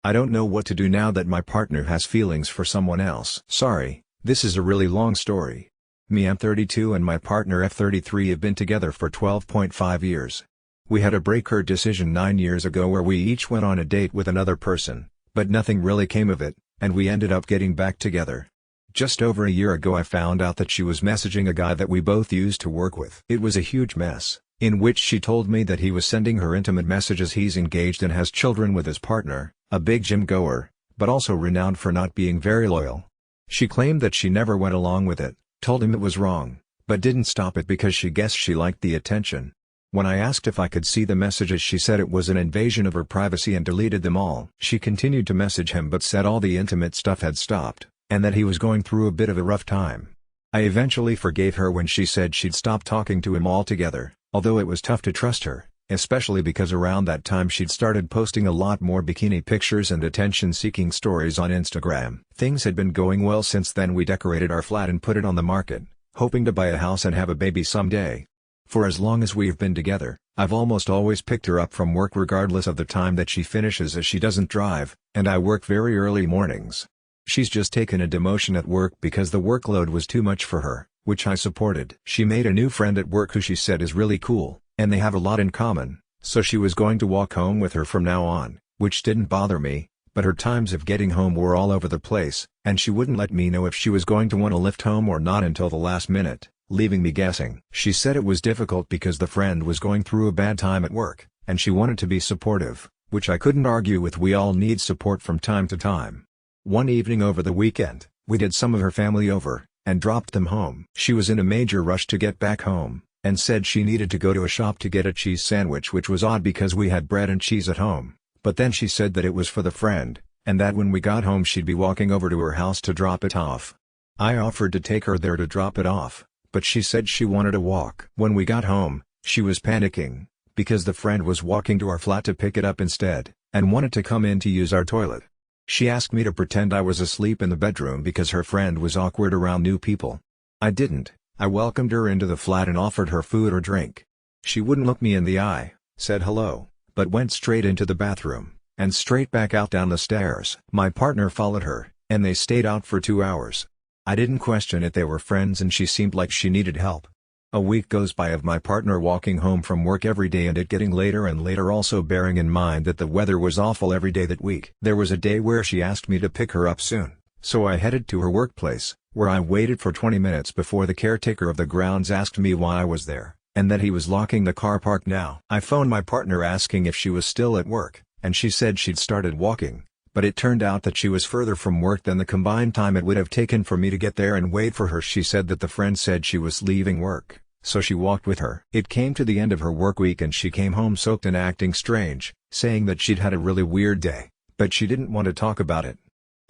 I don't know what to do now that my partner has feelings for someone else. Sorry, this is a really long story. Me, I'm 32 and my partner F33 have been together for 12.5 years. We had a breaker decision 9 years ago where we each went on a date with another person, but nothing really came of it, and we ended up getting back together. Just over a year ago I found out that she was messaging a guy that we both used to work with. It was a huge mess, in which she told me that he was sending her intimate messages. He's engaged and has children with his partner, a big gym goer, but also renowned for not being very loyal. She claimed that she never went along with it, told him it was wrong, but didn't stop it because she guessed she liked the attention. When I asked if I could see the messages, she said it was an invasion of her privacy and deleted them all. She continued to message him but said all the intimate stuff had stopped, and that he was going through a bit of a rough time. I eventually forgave her when she said she'd stop talking to him altogether, although it was tough to trust her, especially because around that time she'd started posting a lot more bikini pictures and attention-seeking stories on Instagram. Things had been going well since then. We decorated our flat and put it on the market, hoping to buy a house and have a baby someday. For as long as we've been together, I've almost always picked her up from work regardless of the time that she finishes, as she doesn't drive, and I work very early mornings. She's just taken a demotion at work because the workload was too much for her, which I supported. She made a new friend at work who she said is really cool, and they have a lot in common, so she was going to walk home with her from now on, which didn't bother me, but her times of getting home were all over the place, and she wouldn't let me know if she was going to want to lift home or not until the last minute, leaving me guessing. She said it was difficult because the friend was going through a bad time at work, and she wanted to be supportive, which I couldn't argue with. We all need support from time to time. One evening over the weekend, we had some of her family over, and dropped them home. She was in a major rush to get back home, and said she needed to go to a shop to get a cheese sandwich, which was odd because we had bread and cheese at home, but then she said that it was for the friend, and that when we got home she'd be walking over to her house to drop it off. I offered to take her there to drop it off, but she said she wanted to walk. When we got home, she was panicking, because the friend was walking to our flat to pick it up instead, and wanted to come in to use our toilet. She asked me to pretend I was asleep in the bedroom because her friend was awkward around new people. I didn't. I welcomed her into the flat and offered her food or drink. She wouldn't look me in the eye, said hello, but went straight into the bathroom, and straight back out down the stairs. My partner followed her, and they stayed out for 2 hours. I didn't question it, they were friends and she seemed like she needed help. A week goes by of my partner walking home from work every day and it getting later and later, also bearing in mind that the weather was awful every day that week. There was a day where she asked me to pick her up soon, so I headed to her workplace, where I waited for 20 minutes before the caretaker of the grounds asked me why I was there, and that he was locking the car park now. I phoned my partner asking if she was still at work, and she said she'd started walking, but it turned out that she was further from work than the combined time it would have taken for me to get there and wait for her. She said that the friend said she was leaving work, so she walked with her. It came to the end of her work week and she came home soaked and acting strange, saying that she'd had a really weird day, but she didn't want to talk about it.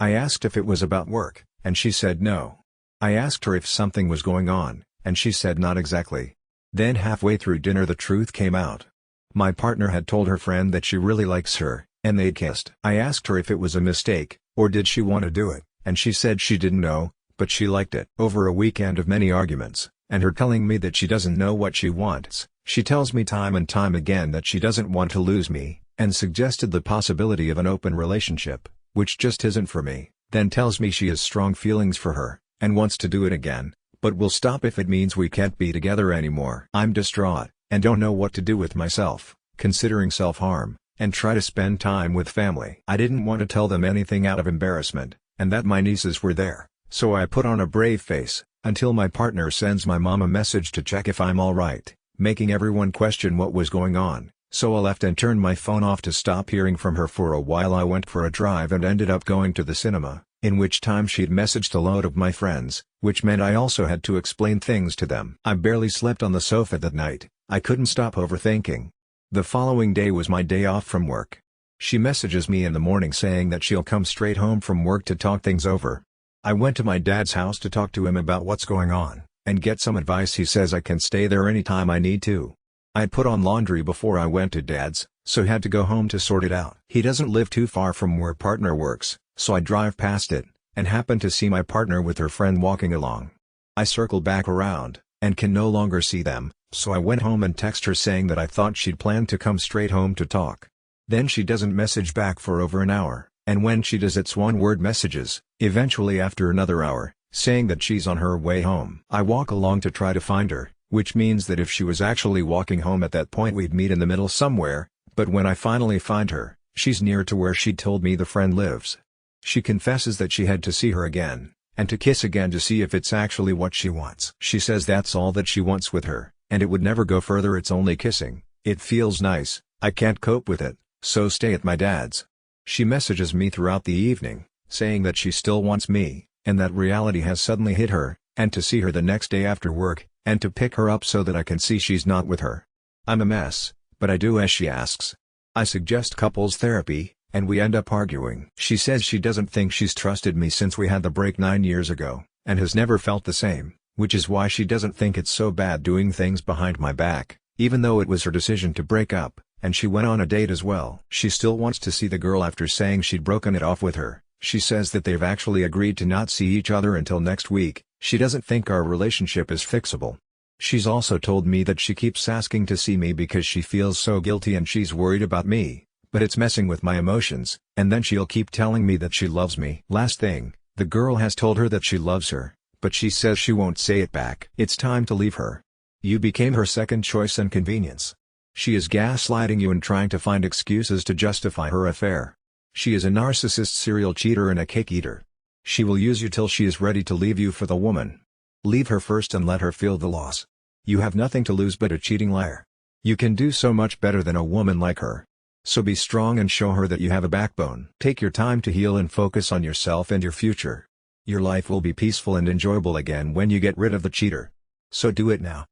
I asked if it was about work, and she said no. I asked her if something was going on, and she said not exactly. Then halfway through dinner the truth came out. My partner had told her friend that she really likes her, and they'd kissed. I asked her if it was a mistake, or did she want to do it, and she said she didn't know, but she liked it. Over a weekend of many arguments, and her telling me that she doesn't know what she wants, she tells me time and time again that she doesn't want to lose me, and suggested the possibility of an open relationship, which just isn't for me, then tells me she has strong feelings for her, and wants to do it again, but will stop if it means we can't be together anymore. I'm distraught, and don't know what to do with myself, considering self-harm, and try to spend time with family. I didn't want to tell them anything out of embarrassment, and that my nieces were there, so I put on a brave face, until my partner sends my mom a message to check if I'm alright, making everyone question what was going on, so I left and turned my phone off to stop hearing from her for a while. I went for a drive and ended up going to the cinema, in which time she'd messaged a load of my friends, which meant I also had to explain things to them. I barely slept on the sofa that night. I couldn't stop overthinking. The following day was my day off from work. She messages me in the morning saying that she'll come straight home from work to talk things over. I went to my dad's house to talk to him about what's going on, and get some advice. He says I can stay there anytime I need to. I'd put on laundry before I went to dad's, so had to go home to sort it out. He doesn't live too far from where partner works, so I drive past it, and happen to see my partner with her friend walking along. I circle back around, and can no longer see them, so I went home and text her saying that I thought she'd planned to come straight home to talk. Then she doesn't message back for over an hour, And when she does, it's one-word messages, eventually after another hour, saying that she's on her way home. I walk along to try to find her, which means that if she was actually walking home at that point we'd meet in the middle somewhere, but when I finally find her, she's near to where she told me the friend lives. She confesses that she had to see her again, and to kiss again to see if it's actually what she wants. She says that's all that she wants with her, and it would never go further, it's only kissing. It feels nice, I can't cope with it, so stay at my dad's. She messages me throughout the evening, saying that she still wants me, and that reality has suddenly hit her, and to see her the next day after work, and to pick her up so that I can see she's not with her. I'm a mess, but I do as she asks. I suggest couples therapy, and we end up arguing. She says she doesn't think she's trusted me since we had the break 9 years ago, and has never felt the same, which is why she doesn't think it's so bad doing things behind my back, even though it was her decision to break up, and she went on a date as well. She still wants to see the girl after saying she'd broken it off with her. She says that they've actually agreed to not see each other until next week. She doesn't think our relationship is fixable. She's also told me that she keeps asking to see me because she feels so guilty and she's worried about me, but it's messing with my emotions, and then she'll keep telling me that she loves me. Last thing, the girl has told her that she loves her, but she says she won't say it back. It's time to leave her. You became her second choice and convenience. She is gaslighting you and trying to find excuses to justify her affair. She is a narcissist, serial cheater and a cake eater. She will use you till she is ready to leave you for the woman. Leave her first and let her feel the loss. You have nothing to lose but a cheating liar. You can do so much better than a woman like her. So be strong and show her that you have a backbone. Take your time to heal and focus on yourself and your future. Your life will be peaceful and enjoyable again when you get rid of the cheater. So do it now.